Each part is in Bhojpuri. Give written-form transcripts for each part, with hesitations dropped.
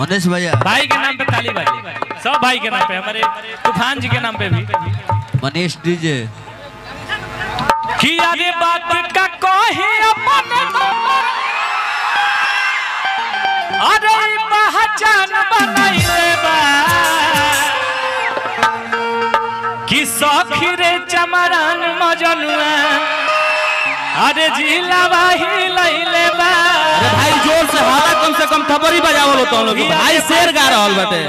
मनीष भैया भाई के नाम पे ताली बाजी, सब भाई के नाम पे, हमारे तूफान जी के नाम पे भी। मनीष डीजे कि अरे बात का कहे अपन अरे पहचान बनाइले बा कि सखी रे चमरान मजनुआ अरे जिला वाही लइले बा। अरे भाई जोर से हाला, कम से कम थपरी बजाओ लो तुम लोग। भाई शेर गा रहल बाटे,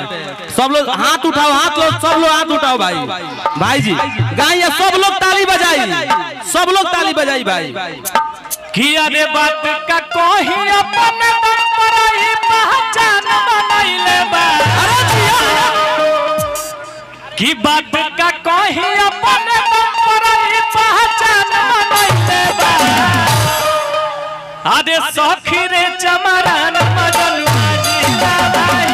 सब लोग हाथ उठाओ, हाथ लोग सब लोग हाथ उठाओ भाई। भाई जी गाइए, सब लोग ताली बजाई, सब लोग ताली बजाई भाई। कि अरे बात का कोई अपन परई पहचान बनाइले बा। कि बात का कोई अपन परई पहचान बनाइले बा। अरे सखी रे चमरान मजनुआ जिला भाई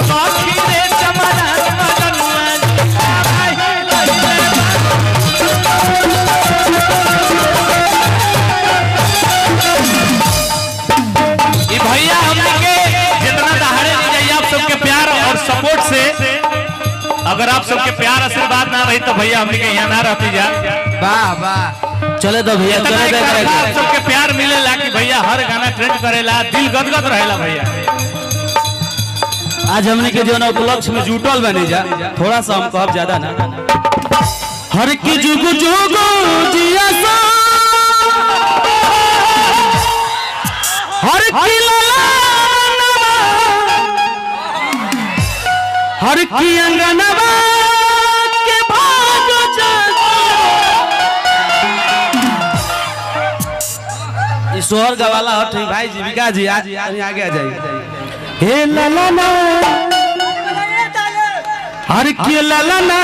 सखी रे चमरान मजनुआ जिला भाई ये भैया हमने के जितना दहाड़े नहीं जाइए आप सबके प्यार और सपोर्ट से, अगर आप सबके प्यार आशीर्वाद ना रही तो भैया हमने के यहाँ ना रहती जा। वाह वाह, चले दो भैया, चले दो। आप सबके प्यार मिलेला कि भैया हर गाना ट्रेंड करेला, दिल गदगद रहेला भैया। आज हमने के जो ना उपलक्ष्य में जुटल बने जा, थोड़ा सा हम कहब ज्यादा ना। हर की जुगु जुगु जिया सा, हर की ललनवा, हर की अंगनवा के भाग जा। सोहर गवाला हट भाई जीविका जी, आज आगे आ जाइए। हे ललना हर की ललना,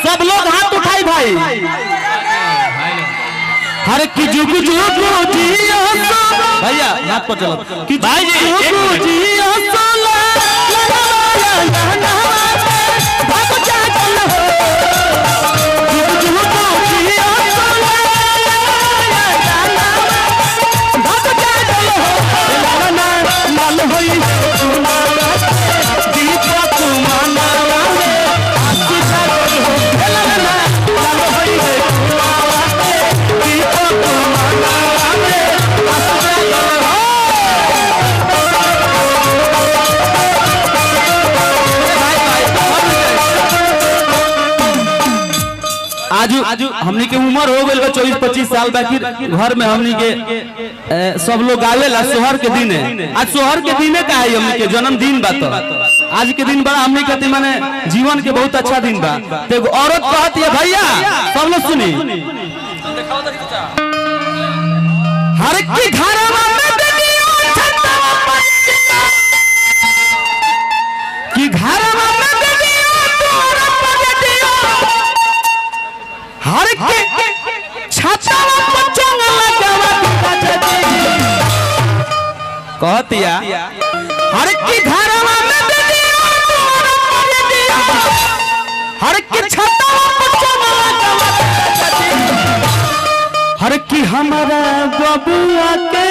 सब लोग हाथ उठाई भाई। हर की जुगु जुगु जिया सा, भैया हाथ पर चलो कि भाई जी जुगु जिया सा भाग जा चल हो, जुगु जुगु जिया सा भाग जा चल हो। ललना लाल होई दीपक माना आसी जागो हो। ललना लाल होई दीपक माना आसी जागो हो। आजू हमनी के उम्र हो गई 24-25 साल, बाकी घर में हमनी के सब लोग गावेला सोहर के दिन है। आज सोहर के दिन का है, हमनी के जन्मदिन बा। तो आज के दिन बड़ा हमनी के माने जीवन के बहुत अच्छा दिन बा। तो एगो औरत कहती है, भैया सब लोग सुनी, हर की घरवा में बेटियों छतवा पजटिया, कि घरवा में बेटियों तोरा पजटिया, हर के छतवा पर चंग लगावा पजटिया। कहतिया हर की घरवा में बेटियों तोरा पजटिया, हर के छतवा पर चंग लगावा पजटिया। हर की हमारा बबुआ के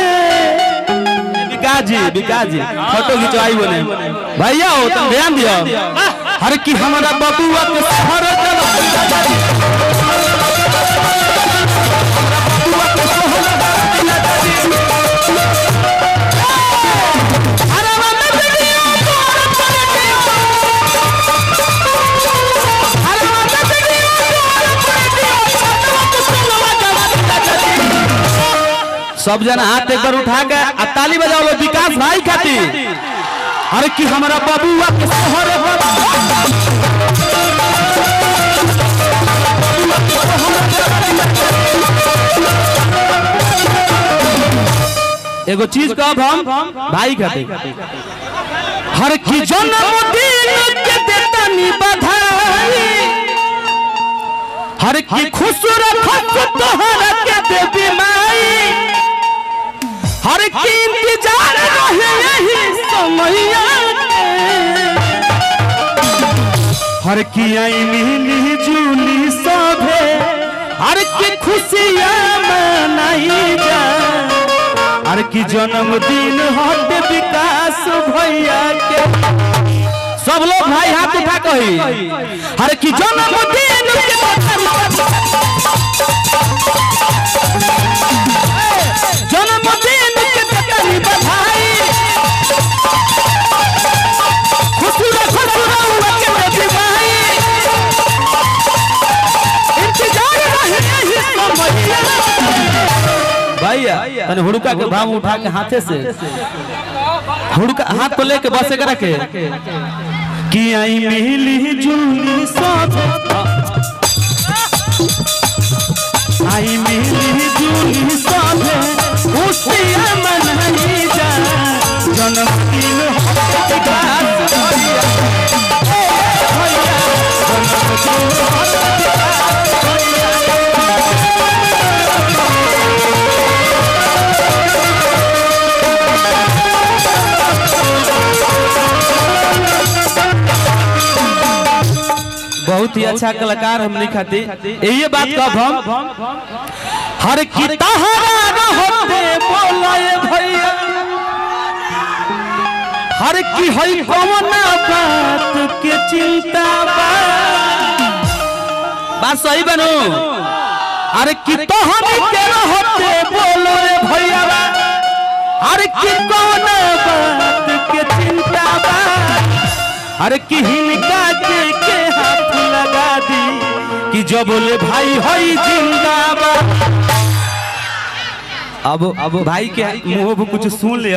विकास जी फोटो खिंचवाई बोले भैया हो, तुम ध्यान दियो। हर की हमारा बबुआ के शहर सब जना हाथ एक बार उठा के आ ताली बजाओ लो विकास भाई खातिर। हर की हमारा बबुआ के शहर एगो चीज कहब हम भाई खातिर, हर की जन्मदिन के देतानी बधाई, हर की खुश रखत तोहरा के देवी माई, हर की इंतजार रहे यही समैया, हर की आई मिली जुली सभे, हर की खुशियाँ की जन्मदिन हटे विकास भैया के सब लोग भाई हाथ उठा कही अरे की जन्मदिन जन्मदिन के तकरी बधाई खुशुरा खुशुरा हुआ के दिवाई इंतजार रही समैया भैया तने हुड़का के भाव उठा के हाथे से हुड़का हाथ को लेके बस के रखे कि आई मिली जुली सब आई मिली जुली सब खुशियां मनाई जा जन्मदिन विकास भैया बहुत ही अच्छा कलाकार हमने खाती ये बात कब हम हर की तहरा होते बोलाए भैया हर की हई कौन बात के चिंता बात सही बनो अरे की तहरा के होते बोलो रे भैया हर की कौन बात के चिंता अरे की हिनका के हाथ लगा दी कि जो बोले भाई होई जिंदाबाद अब भाई के मुंह पे कुछ सुन ले।